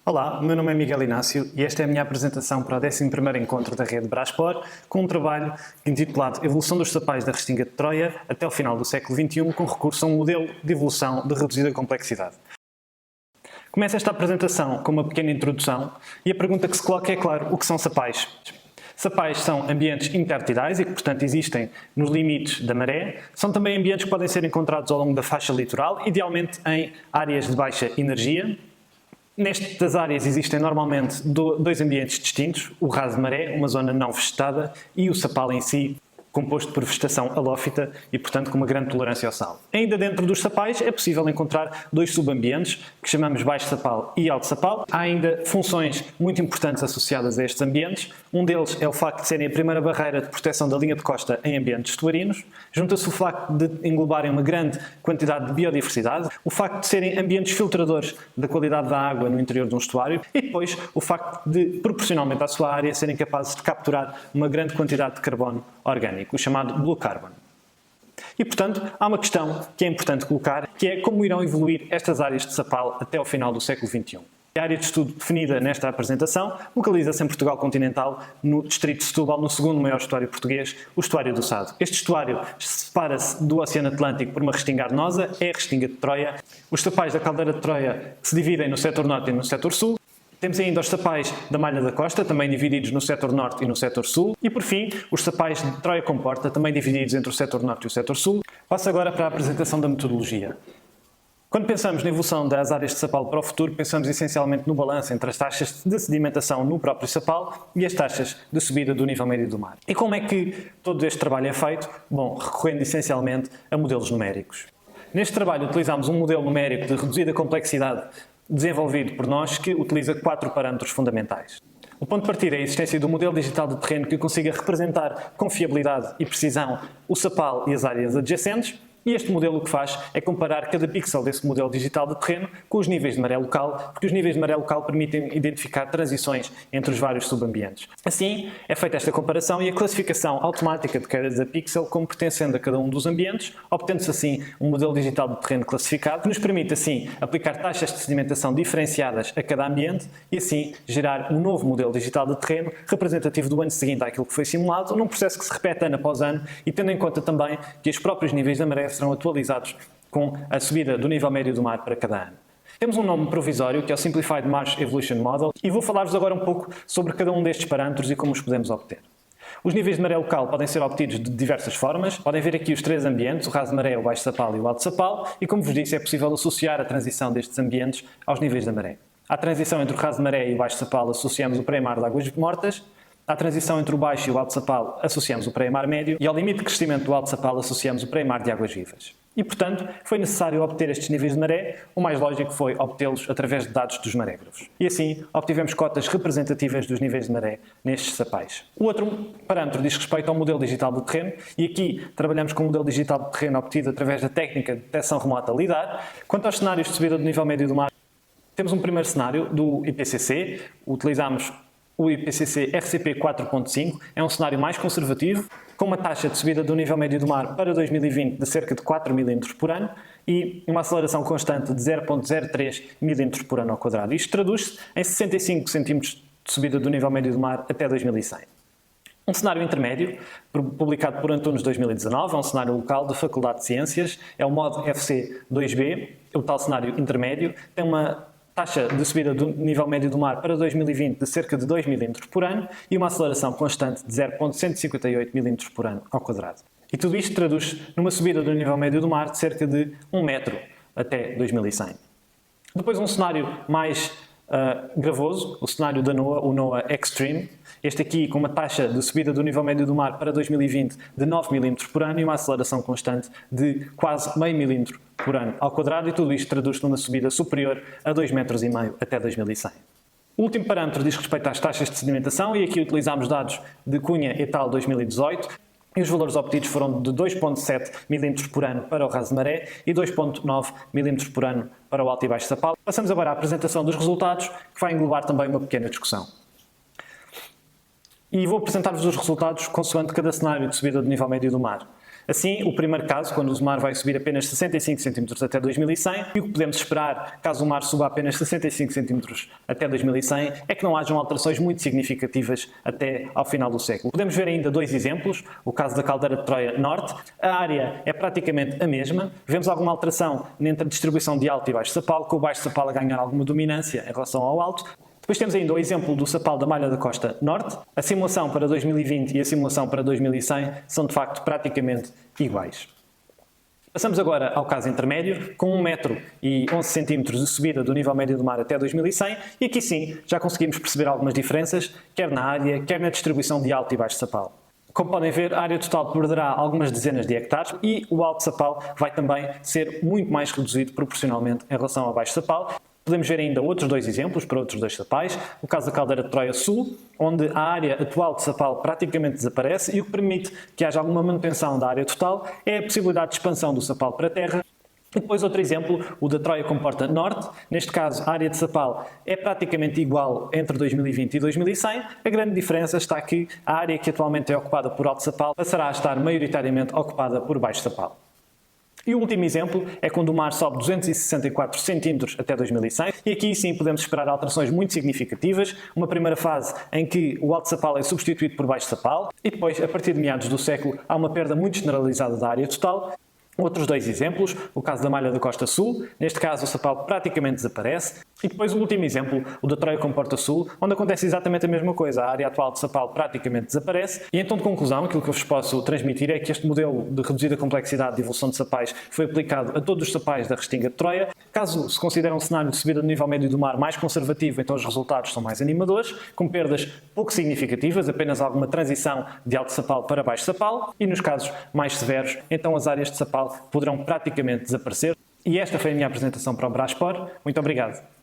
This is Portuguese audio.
Olá, o meu nome é Miguel Inácio e esta é a minha apresentação para o 11º encontro da rede Braspor, com um trabalho intitulado Evolução dos sapais da Restinga de Troia até o final do século XXI, com recurso a um modelo de evolução de reduzida complexidade. Começo esta apresentação com uma pequena introdução e a pergunta que se coloca é, claro, o que são sapais? Sapais são ambientes intertidais e que, portanto, existem nos limites da maré. São também ambientes que podem ser encontrados ao longo da faixa litoral, idealmente em áreas de baixa energia. Nestas áreas existem normalmente dois ambientes distintos, o raso de maré, uma zona não vegetada, e o sapal em si, composto por vegetação halófita e, portanto, com uma grande tolerância ao sal. Ainda dentro dos sapais é possível encontrar dois subambientes, que chamamos baixo sapal e alto sapal. Há ainda funções muito importantes associadas a estes ambientes. Um deles é o facto de serem a primeira barreira de proteção da linha de costa em ambientes estuarinos. Junta-se o facto de englobarem uma grande quantidade de biodiversidade, o facto de serem ambientes filtradores da qualidade da água no interior de um estuário e depois o facto de, proporcionalmente à sua área, serem capazes de capturar uma grande quantidade de carbono orgânico, o chamado Blue Carbon. E, portanto, há uma questão que é importante colocar, que é como irão evoluir estas áreas de sapal até ao final do século XXI. A área de estudo definida nesta apresentação localiza-se em Portugal continental, no distrito de Setúbal, no segundo maior estuário português, o Estuário do Sado. Este estuário separa-se do Oceano Atlântico por uma restinga arenosa, é a Restinga de Troia. Os sapais da caldeira de Troia se dividem no setor norte e no setor sul. Temos ainda os sapais da Malha da Costa, também divididos no setor norte e no setor sul. E, por fim, os sapais de Troia Comporta, também divididos entre o setor norte e o setor sul. Passo agora para a apresentação da metodologia. Quando pensamos na evolução das áreas de sapal para o futuro, pensamos essencialmente no balanço entre as taxas de sedimentação no próprio sapal e as taxas de subida do nível médio do mar. E como é que todo este trabalho é feito? Bom, recorrendo essencialmente a modelos numéricos. Neste trabalho utilizamos um modelo numérico de reduzida complexidade desenvolvido por nós que utiliza 4 parâmetros fundamentais. O ponto de partida é a existência do modelo digital de terreno que consiga representar com fiabilidade e precisão o sapal e as áreas adjacentes. E este modelo o que faz é comparar cada pixel desse modelo digital de terreno com os níveis de maré local, porque os níveis de maré local permitem identificar transições entre os vários subambientes. Assim, é feita esta comparação e a classificação automática de cada pixel como pertencendo a cada um dos ambientes, obtendo-se assim um modelo digital de terreno classificado, que nos permite assim aplicar taxas de sedimentação diferenciadas a cada ambiente e assim gerar um novo modelo digital de terreno representativo do ano seguinte àquilo que foi simulado, num processo que se repete ano após ano e tendo em conta também que os próprios níveis da maré serão atualizados com a subida do nível médio do mar para cada ano. Temos um nome provisório que é o Simplified Marsh Evolution Model e vou falar-vos agora um pouco sobre cada um destes parâmetros e como os podemos obter. Os níveis de maré local podem ser obtidos de diversas formas. Podem ver aqui os 3 ambientes, o raso de maré, o baixo sapal e o alto sapal, e como vos disse, é possível associar a transição destes ambientes aos níveis da maré. À transição entre o raso de maré e o baixo sapal associamos o pré-mar de águas mortas. À transição entre o baixo e o alto sapal associamos o pré-mar médio e ao limite de crescimento do alto sapal associamos o pré-mar de águas vivas. E, portanto, foi necessário obter estes níveis de maré, o mais lógico foi obtê-los através de dados dos marégrafos. E assim, obtivemos cotas representativas dos níveis de maré nestes sapais. O outro parâmetro diz respeito ao modelo digital do terreno e aqui trabalhamos com o modelo digital de terreno obtido através da técnica de detecção remota LIDAR. Quanto aos cenários de subida do nível médio do mar, temos um primeiro cenário do IPCC, utilizamos o IPCC RCP 4.5, é um cenário mais conservativo, com uma taxa de subida do nível médio do mar para 2020 de cerca de 4 mm por ano e uma aceleração constante de 0,03 mm por ano ao quadrado. Isto traduz-se em 65 cm de subida do nível médio do mar até 2100. Um cenário intermédio, publicado por Antunes 2019, é um cenário local da Faculdade de Ciências, é o MOD FC 2B, o tal cenário intermédio, tem uma taxa de subida do nível médio do mar para 2020 de cerca de 2 mm por ano e uma aceleração constante de 0,158 mm por ano ao quadrado. E tudo isto traduz numa subida do nível médio do mar de cerca de 1 metro até 2100. Depois um cenário mais gravoso, o cenário da NOAA, o NOAA Extreme, este aqui com uma taxa de subida do nível médio do mar para 2020 de 9 mm por ano e uma aceleração constante de quase meio milímetro por ano ao quadrado e tudo isto traduz numa subida superior a 2,5 metros até 2100. O último parâmetro diz respeito às taxas de sedimentação e aqui utilizamos dados de Cunha et al. 2018 e os valores obtidos foram de 2,7 mm por ano para o raso de maré e 2,9 mm por ano para o alto e baixo sapal. Passamos agora à apresentação dos resultados, que vai englobar também uma pequena discussão. E vou apresentar-vos os resultados consoante cada cenário de subida do nível médio do mar. Assim, o primeiro caso, quando o mar vai subir apenas 65 cm até 2100, e o que podemos esperar caso o mar suba apenas 65 cm até 2100, é que não hajam alterações muito significativas até ao final do século. Podemos ver ainda dois exemplos, o caso da caldeira de Troia Norte. A área é praticamente a mesma, vemos alguma alteração entre a distribuição de alto e baixo sapal, com o baixo sapal a ganhar alguma dominância em relação ao alto. Depois temos ainda o exemplo do sapal da malha da costa norte. A simulação para 2020 e a simulação para 2100 são de facto praticamente iguais. Passamos agora ao caso intermédio, com 1 metro e 11 centímetros de subida do nível médio do mar até 2100, e aqui sim já conseguimos perceber algumas diferenças, quer na área, quer na distribuição de alto e baixo sapal. Como podem ver, a área total perderá algumas dezenas de hectares e o alto sapal vai também ser muito mais reduzido proporcionalmente em relação ao baixo sapal. Podemos ver ainda outros dois exemplos para outros dois sapais. O caso da caldeira de Troia Sul, onde a área atual de sapal praticamente desaparece e o que permite que haja alguma manutenção da área total é a possibilidade de expansão do sapal para a terra. E depois outro exemplo, o da Troia Comporta Norte. Neste caso, a área de sapal é praticamente igual entre 2020 e 2100. A grande diferença está que a área que atualmente é ocupada por alto sapal passará a estar maioritariamente ocupada por baixo sapal. E o último exemplo é quando o mar sobe 264 cm até 2100, e aqui sim podemos esperar alterações muito significativas. Uma primeira fase em que o alto sapal é substituído por baixo sapal, e depois, a partir de meados do século, há uma perda muito generalizada da área total. Outros dois exemplos, o caso da malha da Costa Sul, neste caso o sapal praticamente desaparece, e depois o último exemplo, o da Troia Comporta Sul, onde acontece exatamente a mesma coisa, a área atual de sapal praticamente desaparece, e então de conclusão aquilo que eu vos posso transmitir é que este modelo de reduzida complexidade de evolução de sapais foi aplicado a todos os sapais da Restinga de Troia. Caso se considere um cenário de subida do nível médio do mar mais conservativo, então os resultados são mais animadores, com perdas pouco significativas, apenas alguma transição de alto sapal para baixo sapal, e nos casos mais severos, então as áreas de sapal poderão praticamente desaparecer. E esta foi a minha apresentação para o Braspor. Muito obrigado.